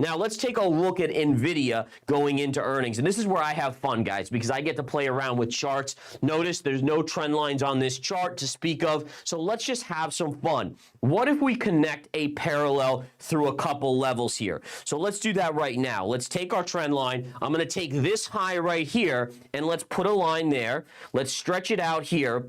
Now let's take a look at NVIDIA going into earnings. And this is where I have fun, guys, because I get to play around with charts. Notice there's no trend lines on this chart to speak of. So let's just have some fun. What if we connect a parallel through a couple levels here? So let's do that right now. Let's take our trend line. I'm going to take this high right here and let's put a line there. Let's stretch it out here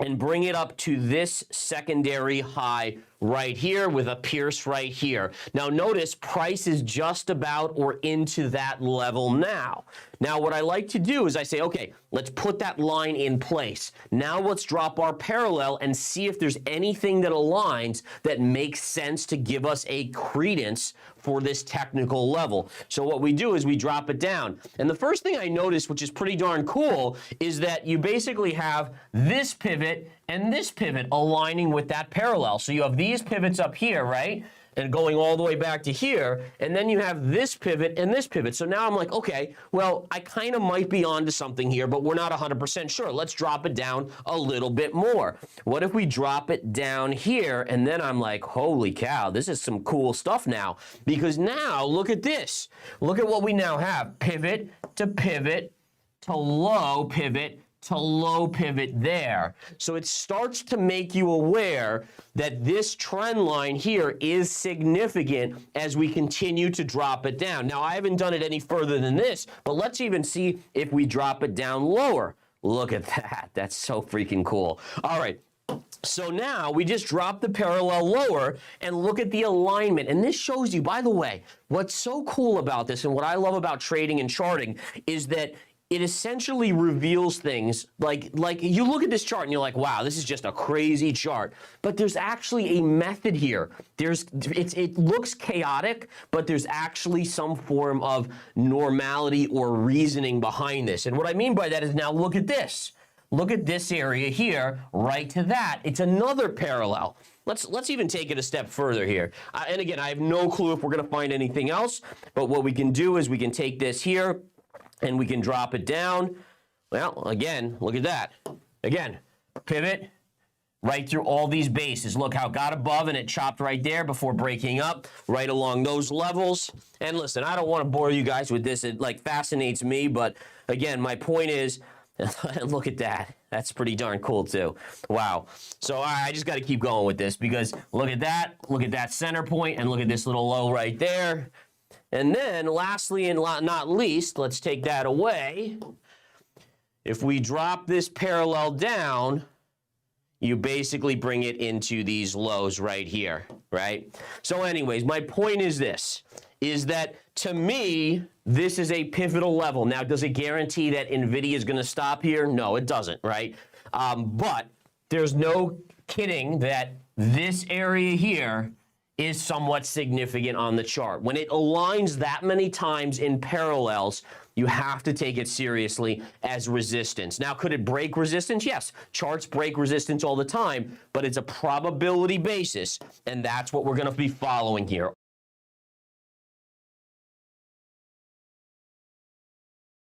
and bring it up to this secondary high right here with a pierce right here. Now notice price is just about or into that level now. Now what I like to do is I say, okay, let's put that line in place. Now let's drop our parallel and see if there's anything that aligns that makes sense to give us a credence for this technical level. So what we do is we drop it down. And the first thing I noticed, which is pretty darn cool, is that you basically have this pivot and this pivot aligning with that parallel. So you have these pivots up here, right? And going all the way back to here, and then you have this pivot and this pivot. So now I'm like, okay, well, I kind of might be onto something here, but we're not 100% sure. Let's drop it down a little bit more. What if we drop it down here, and then I'm like, holy cow, this is some cool stuff now. Because now, look at this. Look at what we now have. Pivot to low pivot to low pivot there. So it starts to make you aware that this trend line here is significant as we continue to drop it down. Now, I haven't done it any further than this, but let's even see if we drop it down lower. Look at that. That's so freaking cool. All right. So now we just drop the parallel lower and look at the alignment. And this shows you, by the way, what's so cool about this and what I love about trading and charting is that it essentially reveals things like you look at this chart and you're like, wow, this is just a crazy chart. But there's actually a method here. It looks chaotic, but there's actually some form of normality or reasoning behind this. And what I mean by that is now look at this. Look at this area here, right to that. It's another parallel. Let's even take it a step further here. And again, I have no clue if we're going to find anything else, but what we can do is we can take this here, and we can drop it down. Well, again, look at that. Again, pivot right through all these bases. Look how it got above and it chopped right there before breaking up, right along those levels. And listen, I don't want to bore you guys with this. It like fascinates me, but again, my point is, look at that. That's pretty darn cool too. Wow. So I just got to keep going with this because look at that center point, and look at this little low right there. And then lastly and not least, let's take that away. If we drop this parallel down, you basically bring it into these lows right here, right? So anyways, my point is this, is that to me, this is a pivotal level. Now, does it guarantee that NVIDIA is going to stop here? No, it doesn't, right? But there's no kidding that this area here is somewhat significant on the chart. When it aligns that many times in parallels, you have to take it seriously as resistance. Now, could it break resistance? Yes, charts break resistance all the time, but it's a probability basis, and that's what we're going to be following here.